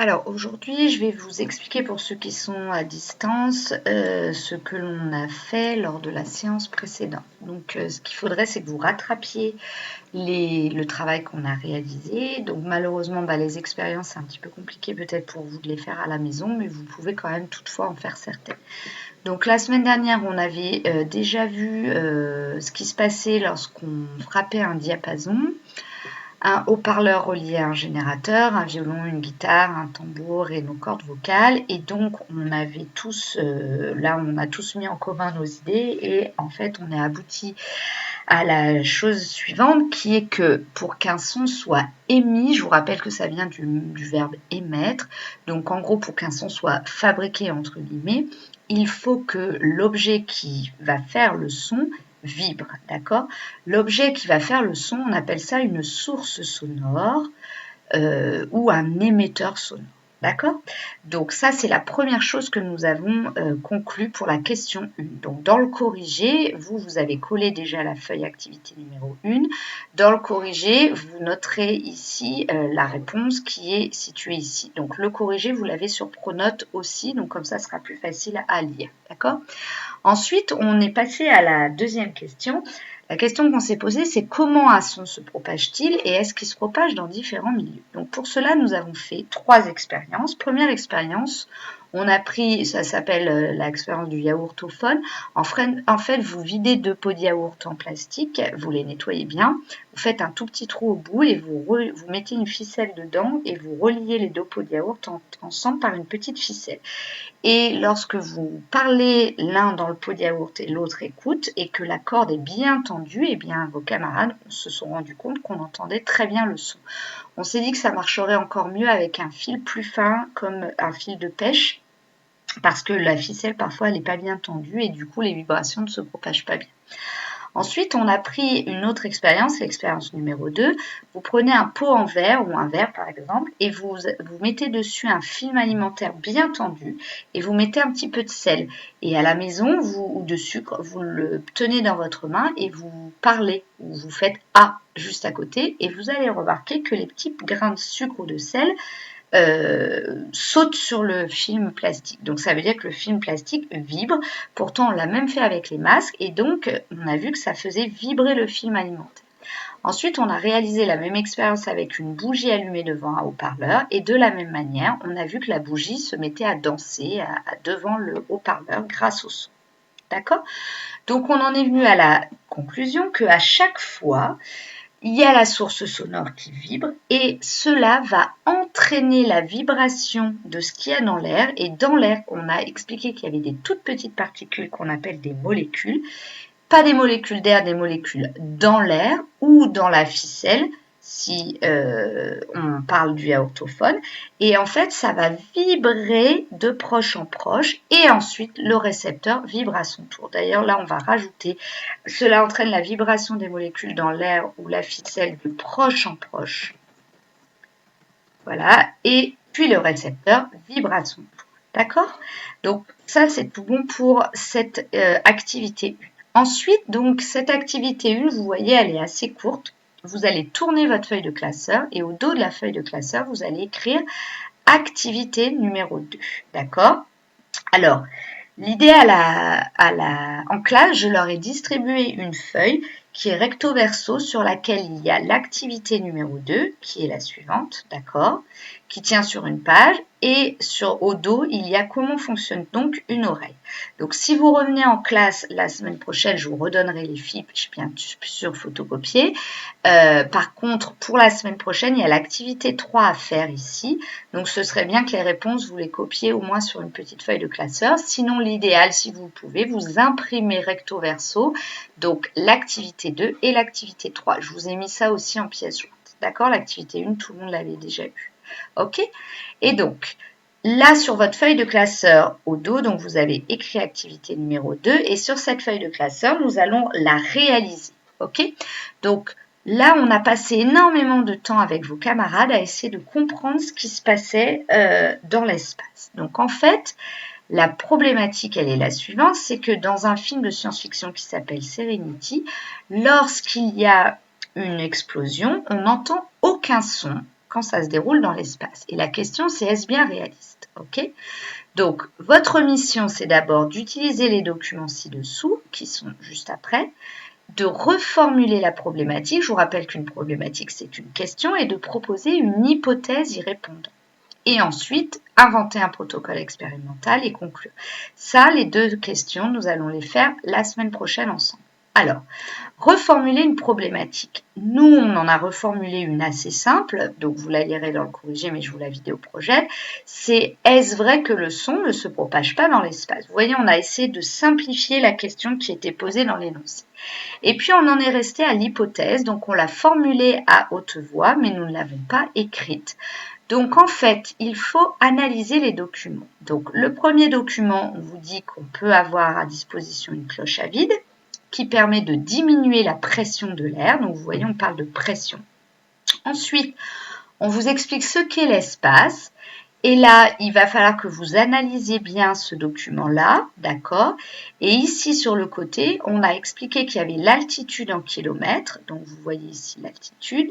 Alors aujourd'hui, je vais vous expliquer pour ceux qui sont à distance ce que l'on a fait lors de la séance précédente. Donc ce qu'il faudrait, c'est que vous rattrapiez le travail qu'on a réalisé. Donc malheureusement, les expériences, c'est un petit peu compliqué peut-être pour vous de les faire à la maison, mais vous pouvez quand même toutefois en faire certaines. Donc la semaine dernière, on avait déjà vu ce qui se passait lorsqu'on frappait un diapason. Un haut-parleur relié à un générateur, un violon, une guitare, un tambour et nos cordes vocales. Et donc, on avait tous, on a tous mis en commun nos idées et en fait, on est abouti à la chose suivante qui est que pour qu'un son soit émis, je vous rappelle que ça vient du verbe émettre, donc en gros, pour qu'un son soit fabriqué, entre guillemets, il faut que l'objet qui va faire le son vibre, d'accord? L'objet qui va faire le son, on appelle ça une source sonore ou un émetteur sonore. D'accord? Donc ça, c'est la première chose que nous avons conclue pour la question 1. Donc dans le corrigé, vous avez collé déjà la feuille activité numéro 1. Dans le corrigé, vous noterez ici la réponse qui est située ici. Donc le corrigé, vous l'avez sur Pronote aussi, donc comme ça, ce sera plus facile à lire. D'accord? Ensuite, on est passé à la deuxième question. La question qu'on s'est posée, c'est comment un son se propage-t-il et est-ce qu'il se propage dans différents milieux? Donc pour cela, nous avons fait 3 expériences. Première expérience, on a pris, ça s'appelle l'expérience du yaourtophone. En fait, vous videz 2 pots de yaourt en plastique, vous les nettoyez bien, vous faites un tout petit trou au bout et vous mettez une ficelle dedans et vous reliez les 2 pots de yaourt ensemble par une petite ficelle. Et lorsque vous parlez l'un dans le pot de yaourt et l'autre écoute et que la corde est bien tendue, eh bien vos camarades se sont rendus compte qu'on entendait très bien le son. On s'est dit que ça marcherait encore mieux avec un fil plus fin comme un fil de pêche parce que la ficelle parfois elle n'est pas bien tendue et du coup les vibrations ne se propagent pas bien. Ensuite, on a pris une autre expérience, l'expérience numéro 2. Vous prenez un pot en verre ou un verre par exemple et vous mettez dessus un film alimentaire bien tendu et vous mettez un petit peu de sel. Et à la maison ou de sucre, vous le tenez dans votre main et vous parlez ou vous faites A juste à côté et vous allez remarquer que les petits grains de sucre ou de sel saute sur le film plastique. Donc ça veut dire que le film plastique vibre. Pourtant, on l'a même fait avec les masques et donc on a vu que ça faisait vibrer le film alimentaire. Ensuite, on a réalisé la même expérience avec une bougie allumée devant un haut-parleur et de la même manière, on a vu que la bougie se mettait à danser devant le haut-parleur grâce au son. D'accord? Donc on en est venu à la conclusion qu'à chaque fois, il y a la source sonore qui vibre et cela va entraîner la vibration de ce qu'il y a dans l'air. Et dans l'air, on a expliqué qu'il y avait des toutes petites particules qu'on appelle des molécules. Pas des molécules d'air, des molécules dans l'air ou dans la ficelle si on parle du yaourtophone. Et en fait, ça va vibrer de proche en proche et ensuite le récepteur vibre à son tour. D'ailleurs, là, on va rajouter, cela entraîne la vibration des molécules dans l'air ou la ficelle de proche en proche. Voilà, et puis le récepteur vibre à son tour. D'accord? Donc ça, c'est tout bon pour cette activité 1. Ensuite, donc cette activité 1, vous voyez, elle est assez courte. Vous allez tourner votre feuille de classeur et au dos de la feuille de classeur, vous allez écrire activité numéro 2. D'accord? Alors, l'idée en classe, je leur ai distribué une feuille qui est recto verso sur laquelle il y a l'activité numéro 2, qui est la suivante, d'accord, qui tient sur une page, et au dos, il y a comment fonctionne donc une oreille. Donc, si vous revenez en classe la semaine prochaine, je vous redonnerai les fiches bien sûr photocopiées. Par contre, pour la semaine prochaine, il y a l'activité 3 à faire ici. Donc, ce serait bien que les réponses, vous les copiez au moins sur une petite feuille de classeur. Sinon, l'idéal, si vous pouvez, vous imprimez recto verso, donc l'activité 2 et l'activité 3. Je vous ai mis ça aussi en pièce jointe. D'accord? L'activité 1, tout le monde l'avait déjà eu. OK? Et donc, là, sur votre feuille de classeur au dos, donc vous avez écrit activité numéro 2 et sur cette feuille de classeur, nous allons la réaliser. OK? Donc, là, on a passé énormément de temps avec vos camarades à essayer de comprendre ce qui se passait dans l'espace. Donc, en fait, la problématique, elle est la suivante, c'est que dans un film de science-fiction qui s'appelle Serenity, lorsqu'il y a une explosion, on n'entend aucun son quand ça se déroule dans l'espace. Et la question, c'est est-ce bien réaliste? Ok? Donc, votre mission, c'est d'abord d'utiliser les documents ci-dessous, qui sont juste après, de reformuler la problématique. Je vous rappelle qu'une problématique, c'est une question, et de proposer une hypothèse y répondant. Et ensuite, inventer un protocole expérimental et conclure. Ça, les 2 questions, nous allons les faire la semaine prochaine ensemble. Alors, reformuler une problématique. Nous, on en a reformulé une assez simple, donc vous la lirez dans le corrigé, mais je vous la vidéo projette. C'est « Est-ce vrai que le son ne se propage pas dans l'espace ?» Vous voyez, on a essayé de simplifier la question qui était posée dans l'énoncé. Et puis, on en est resté à l'hypothèse, donc on l'a formulée à haute voix, mais nous ne l'avons pas écrite. Donc, en fait, il faut analyser les documents. Donc, le premier document, on vous dit qu'on peut avoir à disposition une cloche à vide qui permet de diminuer la pression de l'air. Donc, vous voyez, on parle de pression. Ensuite, on vous explique ce qu'est l'espace. Et là, il va falloir que vous analysiez bien ce document-là, d'accord? Et ici, sur le côté, on a expliqué qu'il y avait l'altitude en kilomètres. Donc, vous voyez ici l'altitude.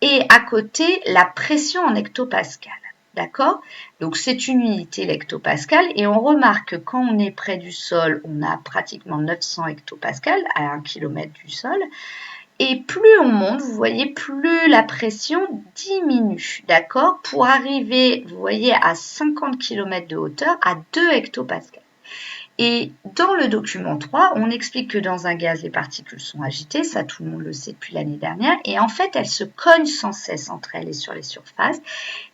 Et à côté, la pression en hectopascal. D'accord? Donc, c'est une unité l'hectopascal et on remarque que quand on est près du sol, on a pratiquement 900 hectopascales à 1 km du sol. Et plus on monte, vous voyez, plus la pression diminue, d'accord? Pour arriver, vous voyez, à 50 km de hauteur, à 2 hectopascales. Et dans le document 3, on explique que dans un gaz, les particules sont agitées, ça tout le monde le sait depuis l'année dernière, et en fait, elles se cognent sans cesse entre elles et sur les surfaces.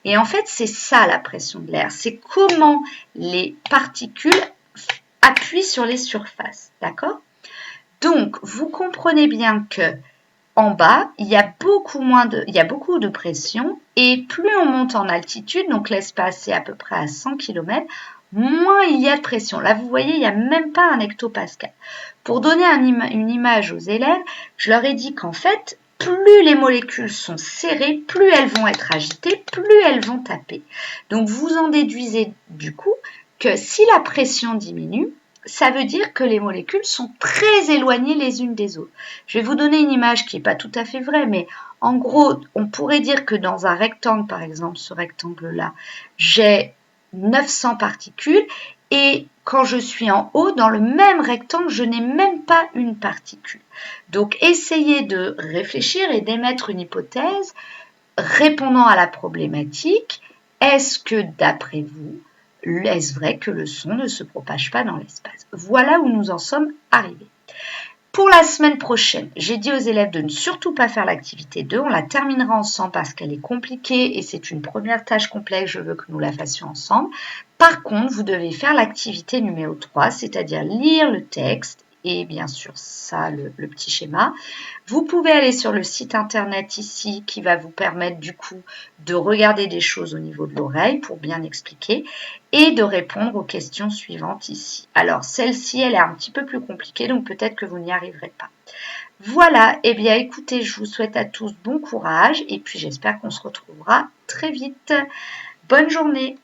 Et en fait, c'est ça la pression de l'air, c'est comment les particules appuient sur les surfaces, d'accord? Donc, vous comprenez bien que en bas, il y a beaucoup de pression, et plus on monte en altitude, donc l'espace est à peu près à 100 km, moins il y a de pression. Là, vous voyez, il n'y a même pas un hectopascal. Pour donner une image aux élèves, je leur ai dit qu'en fait, plus les molécules sont serrées, plus elles vont être agitées, plus elles vont taper. Donc, vous en déduisez du coup que si la pression diminue, ça veut dire que les molécules sont très éloignées les unes des autres. Je vais vous donner une image qui n'est pas tout à fait vraie, mais en gros, on pourrait dire que dans un rectangle, par exemple, ce rectangle-là, j'ai 900 particules et quand je suis en haut, dans le même rectangle, je n'ai même pas une particule. Donc, essayez de réfléchir et d'émettre une hypothèse répondant à la problématique. Est-ce que, d'après vous, est-ce vrai que le son ne se propage pas dans l'espace? Voilà où nous en sommes arrivés. Pour la semaine prochaine, j'ai dit aux élèves de ne surtout pas faire l'activité 2. On la terminera ensemble parce qu'elle est compliquée et c'est une première tâche complexe. Je veux que nous la fassions ensemble. Par contre, vous devez faire l'activité numéro 3, c'est-à-dire lire le texte et bien sûr ça, le petit schéma. Vous pouvez aller sur le site internet ici qui va vous permettre du coup de regarder des choses au niveau de l'oreille pour bien expliquer et de répondre aux questions suivantes ici. Alors celle-ci, elle est un petit peu plus compliquée, donc peut-être que vous n'y arriverez pas. Voilà, eh bien écoutez, je vous souhaite à tous bon courage et puis j'espère qu'on se retrouvera très vite. Bonne journée!